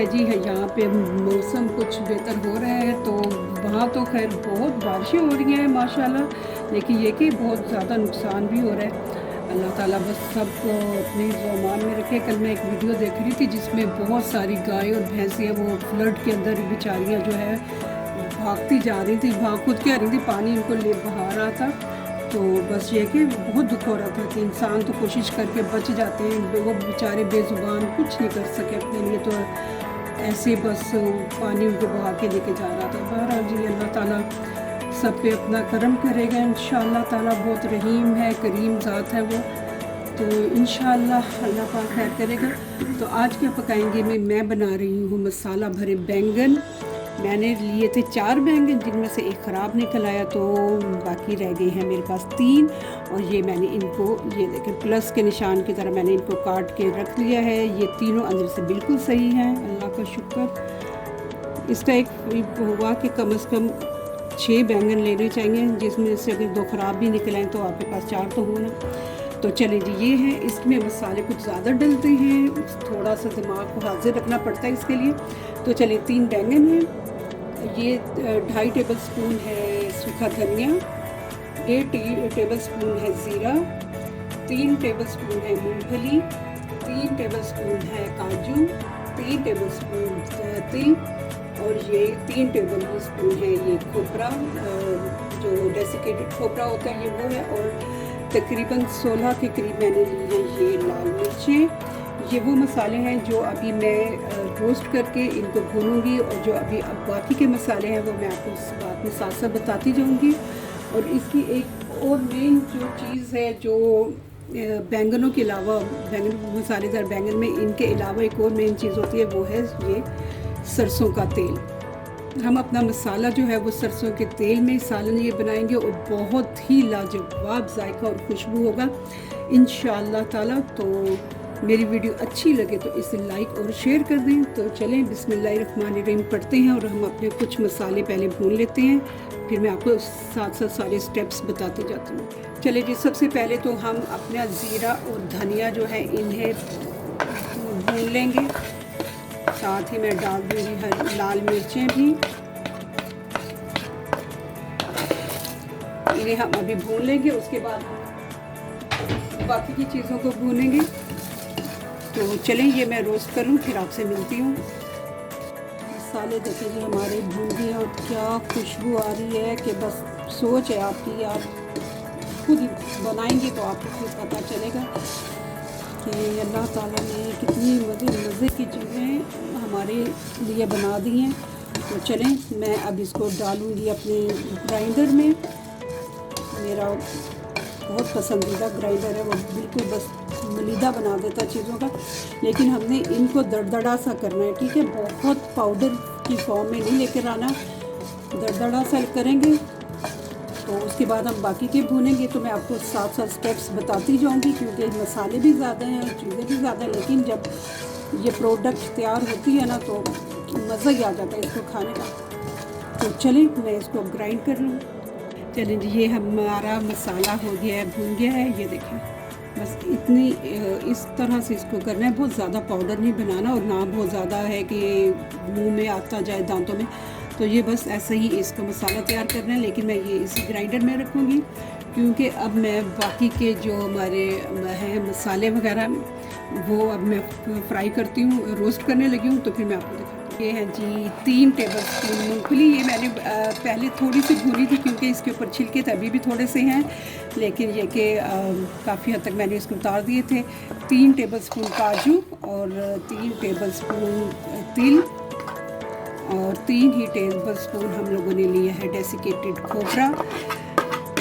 है जी, यहाँ पे मौसम कुछ बेहतर हो रहा है, तो वहाँ तो खैर बहुत बारिशें हो रही हैं माशाल्लाह, लेकिन ये कि बहुत ज़्यादा नुकसान भी हो रहा है। अल्लाह ताला बस सबको अपने ज़ुबान में रखे। कल मैं एक वीडियो देख रही थी जिसमें बहुत सारी गाय और भैंसियाँ वो फ्लड के अंदर बेचारियाँ जो है भागती जा रही थी, भाग खुद के आ रही थी, पानी इनको ले बहा रहा था। तो बस ये कि बहुत दुख हो रहा था कि इंसान तो कोशिश करके बच जाते हैं, वो बेचारे बेज़ुबान कुछ नहीं कर सके अपने लिए, तो ऐसे बस पानी उनको बहा के लेके जा रहा था। बहरहाल जी अल्लाह ताला सब पे अपना करम करेगा इंशाअल्लाह ताला, बहुत रहीम है, करीम ज़ात है वो, तो इंशाअल्लाह अल्लाह पाक खैर करेगा। तो आज क्या पकाएंगे मैं बना रही हूँ मसाला भरे बैंगन। मैंने लिए थे 4 बैंगन, जिनमें से एक ख़राब निकल आया, तो बाकी रह गए हैं मेरे पास 3। और ये मैंने इनको, ये देखें प्लस के निशान की तरह मैंने इनको काट के रख लिया है। ये तीनों अंदर से बिल्कुल सही हैं, अल्लाह का शुक्र। इसका एक हुआ कि कम से कम 6 बैंगन लेने चाहिए, जिसमें से अगर 2 ख़राब भी निकल आए तो आपके पास 4 तो हो ना। तो चले जी, ये है, इसमें मसाले कुछ ज़्यादा डलते हैं, थोड़ा सा दिमाग को हाजिर रखना पड़ता है इसके लिए। तो चले 3 बैंगन हैं, ये 2.5 टेबल स्पून है सूखा धनिया, 1 टेबल स्पून है ज़ीरा, 3 टेबल स्पून है मूंगफली, 3 टेबल स्पून है काजू, 3 टेबल स्पून तिल, और ये 3 टेबल स्पून है ये खोपरा, जो डेसिकेटेड खोपरा होता है ये वो है। और तकरीबन 16 के करीब मैंने ली है ये लाल मिर्चें। ये वो मसाले हैं जो अभी मैं रोस्ट करके इनको भूनूंगी, और जो अभी अब बाकी के मसाले हैं वो मैं आपको इस बात में साथ साथ बताती जाऊंगी। और इसकी एक और मेन जो चीज़ है, जो बैंगनों के अलावा, बैंगन मसालेदार बैंगन में इनके अलावा एक और मेन चीज़ होती है, वो है ये सरसों का तेल। हम अपना मसाला जो है वो सरसों के तेल में सालन ये बनाएंगे, और बहुत ही लाजवाब जायका और खुशबू होगा इंशाअल्लाह ताला। तो मेरी वीडियो अच्छी लगे तो इसे लाइक और शेयर कर दें। तो चलें बिस्मिल्लाहिर्रहमानिर्रहीम पढ़ते हैं, और हम अपने कुछ मसाले पहले भून लेते हैं, फिर मैं आपको साथ साथ सारे स्टेप्स बताती जाती हूँ। चले जी, सबसे पहले तो हम अपना ज़ीरा और धनिया जो है इन्हें भून लेंगे, साथ ही मैं डाल दूँगी लाल मिर्चें भी, इन्हें हम अभी भून लेंगे, उसके बाद बाकी की चीज़ों को भूनेंगे। तो चलें ये मैं रोस्ट करूँ, फिर आपसे मिलती हूँ। मसाले देखें जी हमारे भून गए, और क्या खुशबू आ रही है कि बस सोच है आपकी, आप खुद बनाएंगे तो आपको खुद पता चलेगा कि अल्लाह ताला ने कितनी मज़े की चीज़ें हमारे लिए बना दी हैं। तो चलें मैं अब इसको डालूँगी अपने ग्राइंडर में। मेरा बहुत पसंदीदा ग्राइंडर है, वो बिल्कुल बस मलीदा बना देता चीज़ों का, लेकिन हमने इनको दरदड़ा सा करना है, ठीक है, बहुत पाउडर की फॉर्म में नहीं लेकर आना, दरदड़ा सा करेंगे। तो उसके बाद हम बाकी के भूनेंगे, तो मैं आपको साथ साथ स्टेप्स बताती जाऊंगी, क्योंकि मसाले भी ज़्यादा हैं, चीज़ें भी ज़्यादा हैं, लेकिन जब ये प्रोडक्ट तैयार होती है ना तो मज़ा ही आ जाता है इसको खाने का। तो चलें मैं इसको ग्राइंड कर लूँ। चलें जी, ये हमारा मसाला हो गया है, भून गया है, ये देखें, बस इतनी इस तरह से इसको करना है, बहुत ज़्यादा पाउडर नहीं बनाना, और ना बहुत ज़्यादा है कि मुंह में आता जाए दांतों में। तो ये बस ऐसे ही इसका मसाला तैयार करना है, लेकिन मैं ये इसी ग्राइंडर में रखूँगी, क्योंकि अब मैं बाकी के जो हमारे हैं मसाले वगैरह वो अब मैं फ्राई करती हूँ, रोस्ट करने लगी हूँ, तो फिर मैं आपको दिखाती हूँ। ये है जी 3 टेबल स्पून मूँगफली, ये मैंने पहले थोड़ी सी भूनी थी, क्योंकि इसके ऊपर छिलके थे, अभी भी थोड़े से हैं, लेकिन ये कि काफ़ी हद तक मैंने इसको उतार दिए थे। 3 टेबल स्पून काजू, और 3 टेबल स्पून तिल, और 3 ही टेबल स्पून हम लोगों ने लिया है डेसिकेटेड खोपरा।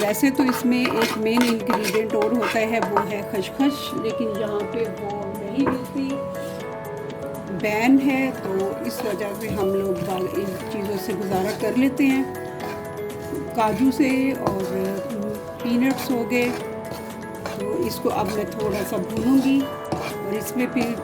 वैसे तो इसमें एक मेन इंग्रेडिएंट और होता है, वो है खसखस, लेकिन यहाँ पे वो नहीं मिलती, बैन है, तो इस वजह से हम लोग इन चीज़ों से गुजारा कर लेते हैं। काजू से और पीनट्स हो गए, तो इसको अब मैं थोड़ा सा भूनूंगी, और इसमें फिर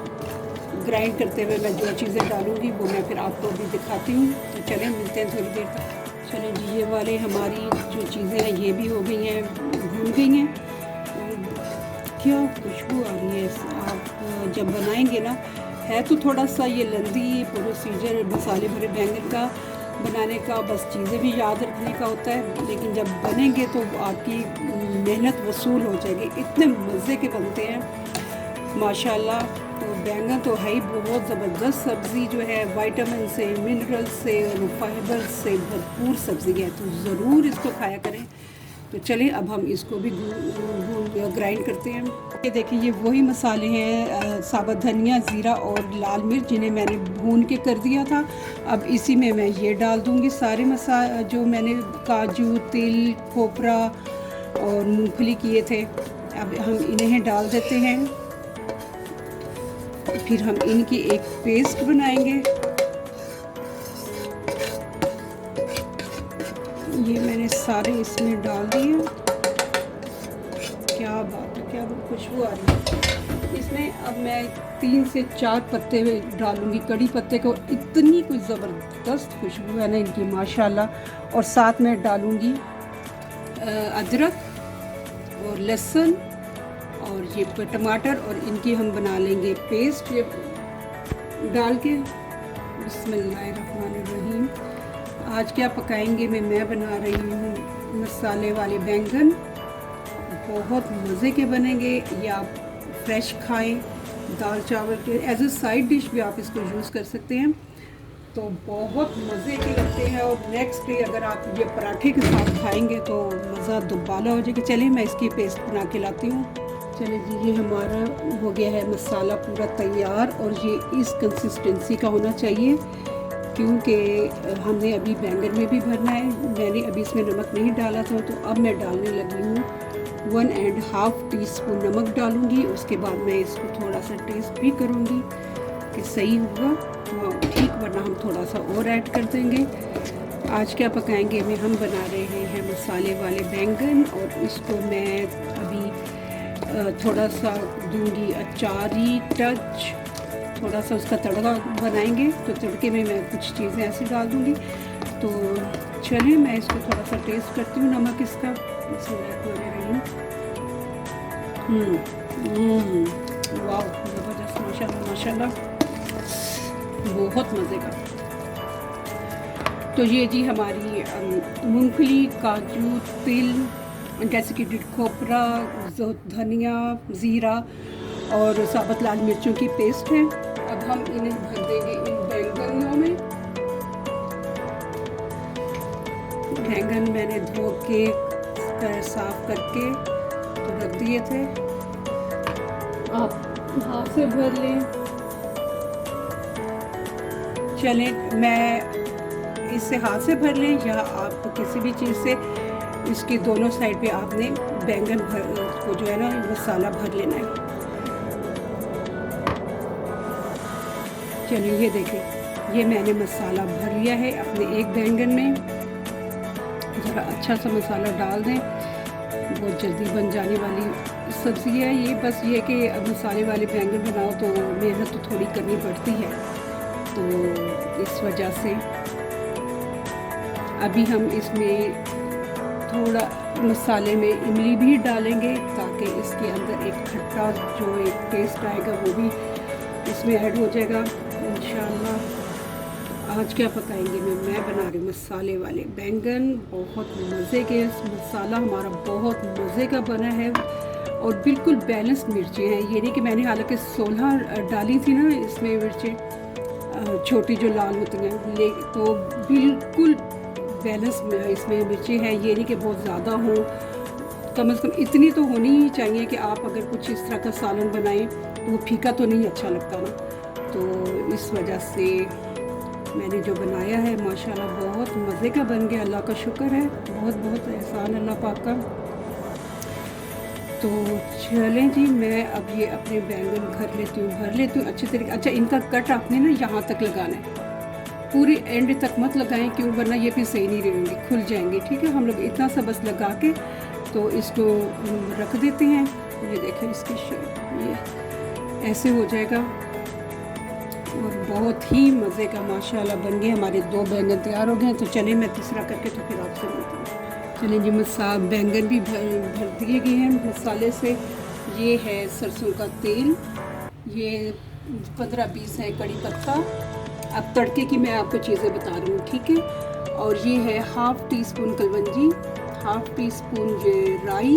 ग्राइंड करते हुए मैं जो चीज़ें डालूंगी वो मैं फिर आपको भी दिखाती हूँ। तो चलें मिलते हैं थोड़ी देर तक। चलें जी, ये वाले हमारी जो चीज़ें हैं ये भी हो गई हैं, भून गई हैं, और क्या खुशबू आ रही है। आप जब बनाएंगे ना है तो थोड़ा सा ये लंदी प्रोसीजर मसाले भरे बैंगन का बनाने का, बस चीज़ें भी याद रखने का होता है, लेकिन जब बनेंगे तो आपकी मेहनत वसूल हो जाएगी। इतने मज़े के बनते हैं माशाल्लाह। तो बैंगन तो है ही बहुत ज़बरदस्त सब्ज़ी, जो है विटामिन से, मिनरल से और फाइबर से भरपूर सब्ज़ी है, तो ज़रूर इसको खाया करें। तो चलिए अब हम इसको भी ग्राइंड करते हैं। ये देखिए, ये वही मसाले हैं, साबुत धनिया, ज़ीरा और लाल मिर्च, जिन्हें मैंने भून के कर दिया था। अब इसी में मैं ये डाल दूँगी सारे मसाले जो मैंने काजू, तिल, खोपरा और मूंगफली किए थे। अब हम इन्हें डाल देते हैं, फिर हम इनकी एक पेस्ट बनाएंगे। ये मैंने सारे इसमें डाल दिए। क्या बात है, क्या खुशबू आ रही है इसमें। अब मैं 3 से 4 पत्ते डालूंगी कड़ी पत्ते को। इतनी कोई ज़बरदस्त खुशबू है ना इनकी माशाल्लाह। और साथ में डालूंगी अदरक और लहसुन और ये टमाटर, और इनकी हम बना लेंगे पेस्ट ये डाल के। बिस्मिल्लाहिर्रहमानिर्रहीम। आज क्या पकाएंगे मैं बना रही हूँ मसाले वाले बैंगन। बहुत मज़े के बनेंगे। ये आप फ्रेश खाएं दाल चावल के, एज ए साइड डिश भी आप इसको यूज़ कर सकते हैं। तो बहुत मज़े के लगते हैं। और नेक्स्ट डे अगर आप ये पराठे के साथ खाएंगे तो मज़ा दुबाला हो जाएगा। चलिए मैं इसकी पेस्ट बना के लाती हूँ। चलिए जी, ये हमारा हो गया है मसाला पूरा तैयार, और ये इस कंसिस्टेंसी का होना चाहिए, क्योंकि हमने अभी बैंगन में भी भरना है। मैंने अभी इसमें नमक नहीं डाला था, तो अब मैं डालने लगी हूँ 1.5 टीस्पून नमक डालूँगी। उसके बाद मैं इसको थोड़ा सा टेस्ट भी करूँगी कि सही होगा तो ठीक, वरना हम थोड़ा सा और ऐड कर देंगे। आज क्या पकाएंगे हम बना रहे हैं मसाले वाले बैंगन, और इसको मैं अभी थोड़ा सा दूँगी अचारी टच, थोड़ा सा उसका तड़का बनाएंगे। तो तड़के में मैं कुछ चीज़ें ऐसे डाल दूँगी। तो चलिए मैं इसको थोड़ा सा टेस्ट करती हूँ नमक इसका। वाह, ज़बरदस्त, माशाल्लाह माशाल्लाह, बहुत मज़े का। तो ये जी हमारी मूंगफली, काजू, तिल, डेसिकेटेड खोपरा, धनिया, ज़ीरा और साबुत लाल मिर्चों की पेस्ट है। अब हम इन्हें भर देंगे इन बैंगनों में। बैंगन मैंने धो के साफ करके तो रख दिए थे, आप हाथ से भर लें। चलें, मैं इससे हाथ से भर लें या आप किसी भी चीज़ से, इसकी दोनों साइड पे आपने बैंगन को जो है ना मसाला भर लेना है। चलिए ये देखें, ये मैंने मसाला भर लिया है अपने एक बैंगन में। ज़रा अच्छा सा मसाला डाल दें, बहुत जल्दी बन जाने वाली सब्ज़ी है ये। बस ये कि मसाले वाले बैंगन बनाओ तो मेहनत तो थोड़ी करनी पड़ती है, तो इस वजह से अभी हम इसमें थोड़ा मसाले में इमली भी डालेंगे, ताकि इसके अंदर एक खट्टा जो एक टेस्ट आएगा वो भी इसमें ऐड हो जाएगा इंशाल्लाह। आज क्या पकाएंगे मैं बना रही हूँ मसाले वाले बैंगन। बहुत मज़े के, मसाला हमारा बहुत मज़े का बना है, और बिल्कुल बैलेंस्ड मिर्चें हैं। ये नहीं कि मैंने हालांकि 16 डाली थी ना इसमें मिर्चें, छोटी जो लाल होती हैं, ले तो बिल्कुल बैलेंस में इसमें मिर्चें हैं। ये नहीं कि बहुत ज़्यादा हो, कम से कम इतनी तो होनी ही चाहिए कि आप अगर कुछ इस तरह का सालन बनाएं तो वो फीका तो नहीं अच्छा लगता ना। तो इस वजह से मैंने जो बनाया है माशाल्लाह बहुत मज़े का बन गया। अल्लाह का शुक्र है, बहुत बहुत एहसान अल्लाह पाक का। तो चलें जी, मैं अब ये अपने बैंगन भर लेती हूँ अच्छे तरीके। अच्छा, इनका कट आपने ना यहाँ तक लगाना है, पूरी एंड तक मत लगाएं, क्यों, वरना ये फिर सही नहीं रहेंगे, खुल जाएंगे। ठीक है, हम लोग इतना सा बस लगा के तो इसको रख देते हैं। ये देखें इसकी शेप, ये ऐसे हो जाएगा, और बहुत ही मज़े का माशाल्लाह बन गए। हमारे 2 बैंगन तैयार हो गए हैं। तो चलिए मैं तीसरा करके तो फिर आपसे मिलती हूँ। चलिए जी, बैंगन भी भर दिए गए हैं मसाले से। ये है सरसों का तेल, ये 15-20 है कड़ी पत्ता। अब तड़के की मैं आपको चीज़ें बता रही हूँ, ठीक है। और ये है half tea spoon kalonji, half tea spoon ये राई,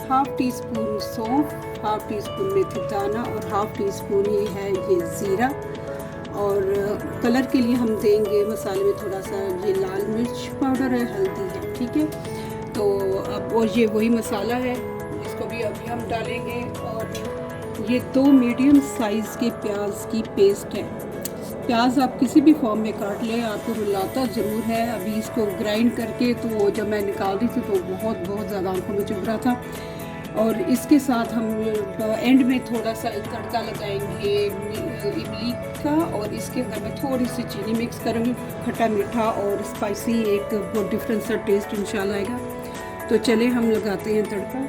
हाफ़ टी स्पून सौंफ, हाफ़ टी स्पून मेथी दाना और हाफ़ टी स्पून ये है ये ज़ीरा। और कलर के लिए हम देंगे मसाले में थोड़ा सा ये लाल मिर्च पाउडर है, हल्दी है, ठीक है। तो अब और ये वही मसाला है, इसको भी अभी हम डालेंगे। और ये 2 मीडियम साइज़ के प्याज की पेस्ट है। प्याज आप किसी भी फॉर्म में काट लें, आपको रुलाता ज़रूर है। अभी इसको ग्राइंड करके तो वो जब मैं निकाल रही थी तो बहुत ज़्यादा आंखों में चुभ रहा था। और इसके साथ हम एंड में थोड़ा सा तड़का लगाएंगे इमली का, और इसके अंदर मैं थोड़ी सी चीनी मिक्स करूँगी, खट्टा मीठा और स्पाइसी, एक बहुत डिफरेंट सा टेस्ट इंशाल्लाह आएगा। तो चले हम लगाते हैं तड़का।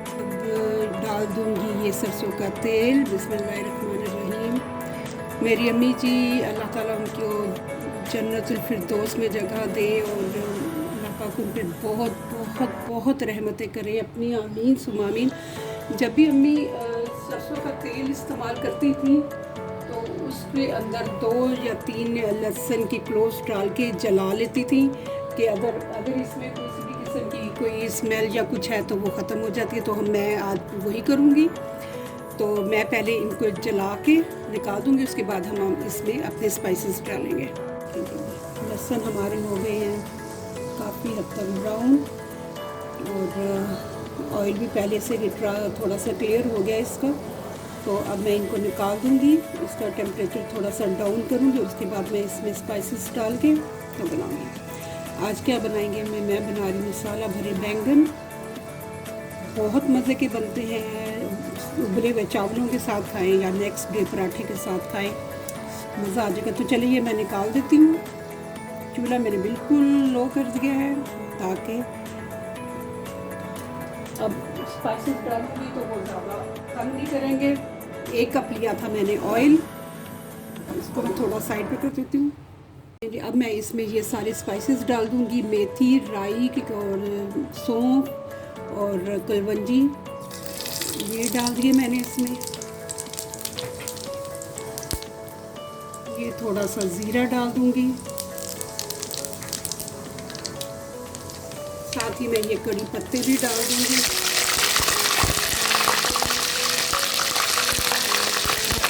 अब डाल दूँगी ये सरसों का तेल। बिस्मिल्लाहिर्रहमानिर्रहीम। मेरी अम्मी जी, अल्लाह ताला उनको जन्नतुल फिरदौस में जगह दे और अल्लाह पाक उन पर बहुत बहुत बहुत रहमतें करे, अपनी आमीन सुम आमीन। जब भी अम्मी सरसों का तेल इस्तेमाल करती थी तो उसके अंदर 2 या 3 लहसुन की क्लोव्स डाल के जला लेती थी कि अगर इसमें किसी भी किस्म की कोई स्मेल या कुछ है तो वो ख़त्म हो जाती है। तो मैं आज वही करूँगी। तो मैं पहले इनको जला के निकाल दूँगी, उसके बाद हम इसमें अपने स्पाइसेस डालेंगे। लहसुन हमारे हो गए हैं काफ़ी हद तक ब्राउन, और ऑयल भी पहले से थोड़ा सा क्लियर हो गया इसका। तो अब मैं इनको निकाल दूँगी, इसका टेम्परेचर थोड़ा सा डाउन करूँगी, उसके बाद मैं इसमें स्पाइसेस डाल के तो बनाऊँगी। आज क्या बनाएंगे, मैं बना रही हूँ मसाला भरे बैंगन। बहुत मज़े के बनते हैं, उबले हुए चावलों के साथ खाएं या नेक्स्ट डे पराठे के साथ खाएं, मज़ा आ जाएगा। तो चलिए ये मैं निकाल देती हूँ। चूल्हा मैंने बिल्कुल लो कर दिया है ताकि अब स्पाइसेस डालूंगी तो वो ज़्यादा कम नहीं करेंगे। 1 कप लिया था मैंने ऑयल, इसको मैं थोड़ा साइड पे कर देती हूँ। अब मैं इसमें ये सारे स्पाइसेस डाल दूँगी, मेथी, राई और सौंफ और कलवंजी, ये डाल दिए मैंने इसमें। ये थोड़ा सा ज़ीरा डाल दूँगी, साथ ही मैं ये कड़ी पत्ते भी डाल दूँगी।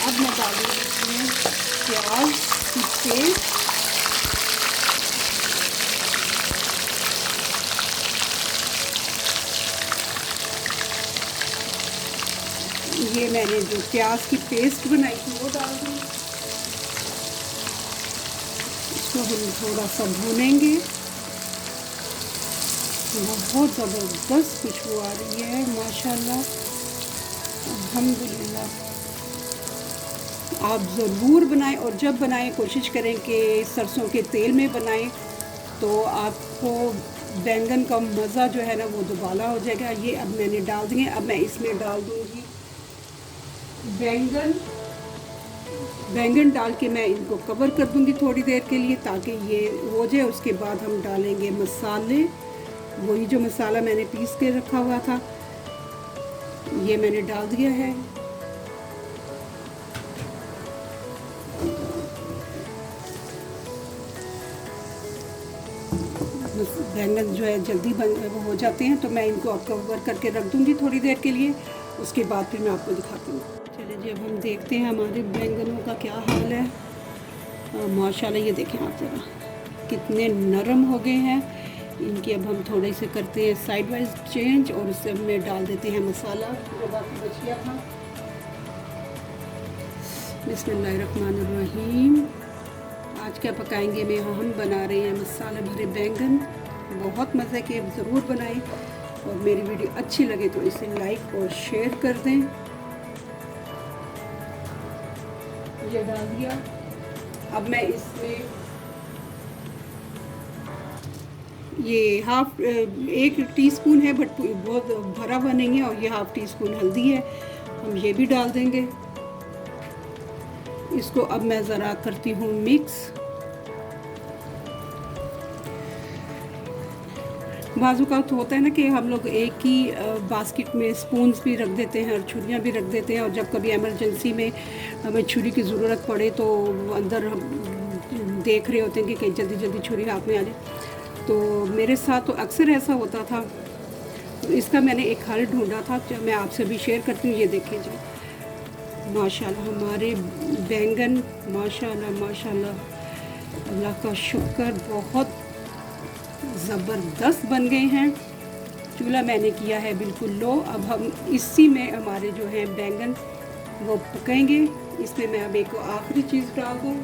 अब मैं डालूँगी इसमें प्याज की पेस्ट, ये मैंने जो प्याज की पेस्ट बनाई थी वो डाल दी। इसको हम थोड़ा सा भूनेंगे। बहुत ज़बरदस्त खुशबू आ रही है माशाल्लाह, अल्हम्दुलिल्लाह। आप ज़रूर बनाएं, और जब बनाएं कोशिश करें कि सरसों के तेल में बनाएं, तो आपको बैंगन का मज़ा जो है ना वो दुबाला हो जाएगा। ये अब मैंने डाल दिए। अब मैं इसमें डाल दूँगी बैंगन डाल के मैं इनको कवर कर दूँगी थोड़ी देर के लिए ताकि ये हो जाए। उसके बाद हम डालेंगे मसाले, वही जो मसाला मैंने पीस के रखा हुआ था ये मैंने डाल दिया है। बैंगन जो है जल्दी हो जाते हैं, तो मैं इनको अब कवर करके रख दूँगी थोड़ी देर के लिए। उसके बाद फिर मैं आपको दिखाती हूँ। चलिए जी, अब हम देखते हैं हमारे बैंगनों का क्या हाल है। माशाल्लाह ये देखें आप ज़रा कितने नरम हो गए हैं। इनकी अब हम थोड़े से करते हैं साइड वाइज चेंज, और उससे में डाल देते हैं मसाला जो बाकी बच गया था। बिस्मिल्लाहिर्रहमानिर्रहीम। आज क्या पकाएंगे में हम बना रहे हैं मसाला भरे बैंगन। बहुत मज़े के, ज़रूर बनाएं, और मेरी वीडियो अच्छी लगे तो इसे लाइक और शेयर कर दें। ये डाल दिया। अब मैं इसमें ये 1 टीस्पून है, बट बहुत भरा हुआ नहीं है, और ये 1/2 टीस्पून हल्दी है, हम ये भी डाल देंगे। इसको अब मैं ज़रा करती हूँ मिक्स। बाज़ औक़ात होता है ना कि हम लोग एक ही बास्केट में स्पून्स भी रख देते हैं और छुरियाँ भी रख देते हैं, और जब कभी एमरजेंसी में हमें छुरी की ज़रूरत पड़े तो अंदर हम देख रहे होते हैं कि कहीं जल्दी जल्दी छुरी हाथ में आ जाए। तो मेरे साथ तो अक्सर ऐसा होता था, तो इसका मैंने एक हल ढूंढा था जो मैं आपसे भी शेयर करती हूँ। ये देखें जी, माशाल्लाह हमारे बैंगन माशाल्लाह माशाल्लाह अल्लाह का शुक्र बहुत ज़बरदस्त बन गए हैं। चूल्हा मैंने किया है बिल्कुल लो। अब हम इसी में हमारे जो हैं बैंगन वो पकाएंगे। इसमें मैं अब एक आखिरी चीज़ डाल दूँ।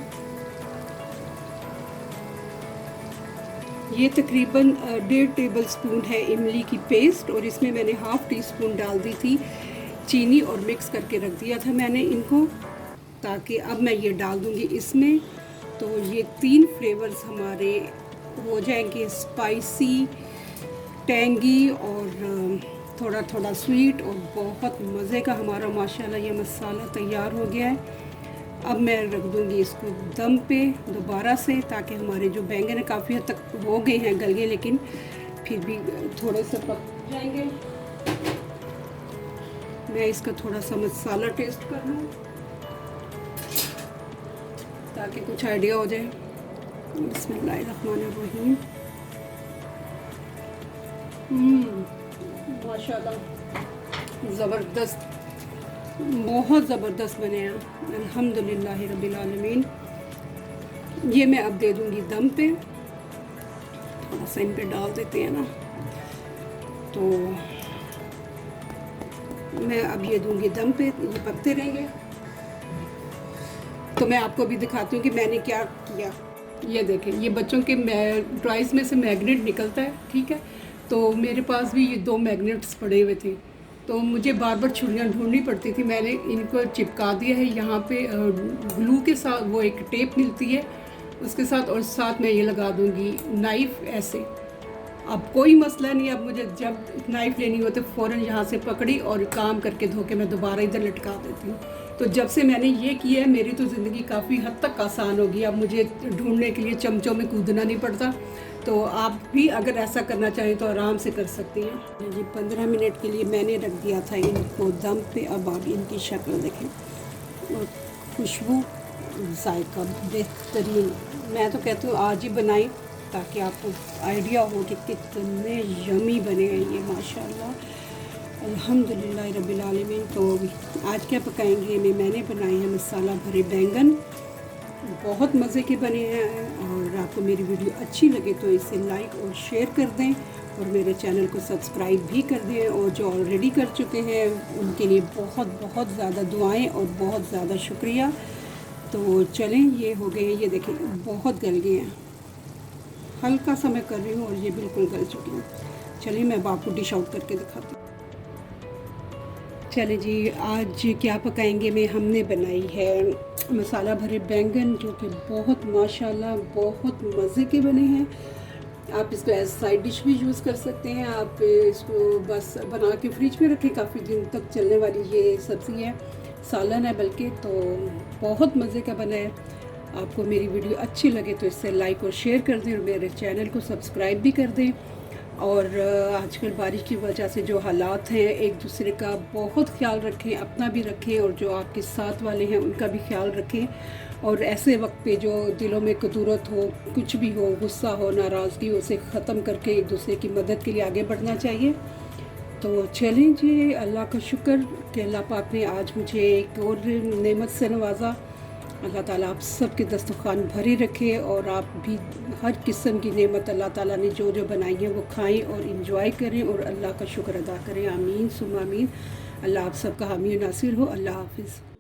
ये तकरीबन 1.5 टेबल स्पून है इमली की पेस्ट, और इसमें मैंने ½ टीस्पून डाल दी थी चीनी और मिक्स करके रख दिया था मैंने इनको, ताकि अब मैं ये डाल दूँगी इसमें। तो ये 3 फ्लेवर्स हमारे हो जाएंगे, स्पाइसी, टेंगी और थोड़ा थोड़ा स्वीट, और बहुत मज़े का हमारा माशाल्लाह ये मसाला तैयार हो गया है। अब मैं रख दूँगी इसको दम पे दोबारा से, ताकि हमारे जो बैंगन है काफ़ी हद तक हो गए हैं, गल गए, लेकिन फिर भी थोड़े से पक जाएंगे। मैं इसका थोड़ा सा मसाला टेस्ट कर लूँ ताकि कुछ आइडिया हो जाए। बिस्मिल्लाहिर्रहमानिर्रहीम। माशाल्लाह ज़बरदस्त, बहुत ज़बरदस्त बने हैं अल्हम्दुलिल्लाह रब्बिल आलमीन। ये मैं अब दे दूँगी दम पे, थोड़ा सा इन पे डाल देते हैं ना, तो मैं अब ये दूँगी दम पे, ये पकते रहेंगे। तो मैं आपको भी दिखाती हूँ कि मैंने क्या किया। ये देखें, ये बच्चों के टॉयज़ में से मैग्नेट निकलता है, ठीक है। तो मेरे पास भी ये 2 मैग्नेट्स पड़े हुए थे, तो मुझे बार बार छुरियाँ ढूंढनी पड़ती थी। मैंने इनको चिपका दिया है यहाँ पे ग्लू के साथ, वो एक टेप मिलती है उसके साथ, और साथ मैं ये लगा दूँगी नाइफ़ ऐसे। अब कोई मसला नहीं, अब मुझे जब नाइफ़ लेनी हो तो फ़ौरन यहाँ से पकड़ी और काम करके धो के मैं दोबारा इधर लटका देती हूँ। तो जब से मैंने ये किया है मेरी तो ज़िंदगी काफ़ी हद तक आसान होगी। अब मुझे ढूंढने के लिए चमचों में कूदना नहीं पड़ता। तो आप भी अगर ऐसा करना चाहें तो आराम से कर सकती हैं जी। 15 मिनट के लिए मैंने रख दिया था इनको दम पे। अब आप इनकी शक्ल देखें, और खुशबू, जायका बेहतरीन। मैं तो कहती हूँ आज ही बनाएं ताकि आपको आइडिया हो कि कितने यमी बने हैं ये माशाल्लाह अल्हम्दुलिल्लाह रब्बिल आलमीन। तो आज क्या पकाएंगे मैंने बनाए हैं मसाला भरे बैंगन, बहुत मज़े के बने हैं। और आपको मेरी वीडियो अच्छी लगे तो इसे लाइक और शेयर कर दें, और मेरे चैनल को सब्सक्राइब भी कर दें। और जो ऑलरेडी कर चुके हैं उनके लिए बहुत बहुत ज़्यादा दुआएं और बहुत ज़्यादा शुक्रिया। तो चलें, ये हो गए, ये देखें बहुत गल गए हैं। हल्का सा मैं कर रही हूँ और ये बिल्कुल गल चुकी हैं। चलिए मैं अब आपको डिश आउट करके दिखाती हूँ। चले जी, आज क्या पकाएंगे में हमने बनाई है मसाला भरे बैंगन, जो कि बहुत माशाल्लाह बहुत मज़े के बने हैं। आप इसको एज साइड डिश भी यूज़ कर सकते हैं। आप इसको बस बना के फ्रिज में रखें, काफ़ी दिन तक चलने वाली ये सब्ज़ी है, सालन है बल्कि। तो बहुत मज़े का बना है। आपको मेरी वीडियो अच्छी लगे तो इससे लाइक और शेयर कर दें, और मेरे चैनल को सब्सक्राइब भी कर दें। और आजकल बारिश की वजह से जो हालात हैं, एक दूसरे का बहुत ख्याल रखें, अपना भी रखें और जो आपके साथ वाले हैं उनका भी ख्याल रखें। और ऐसे वक्त पे जो दिलों में कदूरत हो, कुछ भी हो, गुस्सा हो, नाराज़गी हो, उसे ख़त्म करके एक दूसरे की मदद के लिए आगे बढ़ना चाहिए। तो चलें जी, अल्लाह का शुक्र कि अल्लाह पाक ने आज मुझे एक और नेमत से नवाजा। अल्लाह ताला आप सब के दस्तरखान भरे रखे, और आप भी हर किस्म की नेमत अल्लाह ताला ने जो जो बनाई है वो खाएं और इंजॉय करें, और अल्लाह का शुक्र अदा करें। आमीन सुम्मा आमीन। अल्लाह आप सबका हामी नासिर हो। अल्लाह हाफिज़।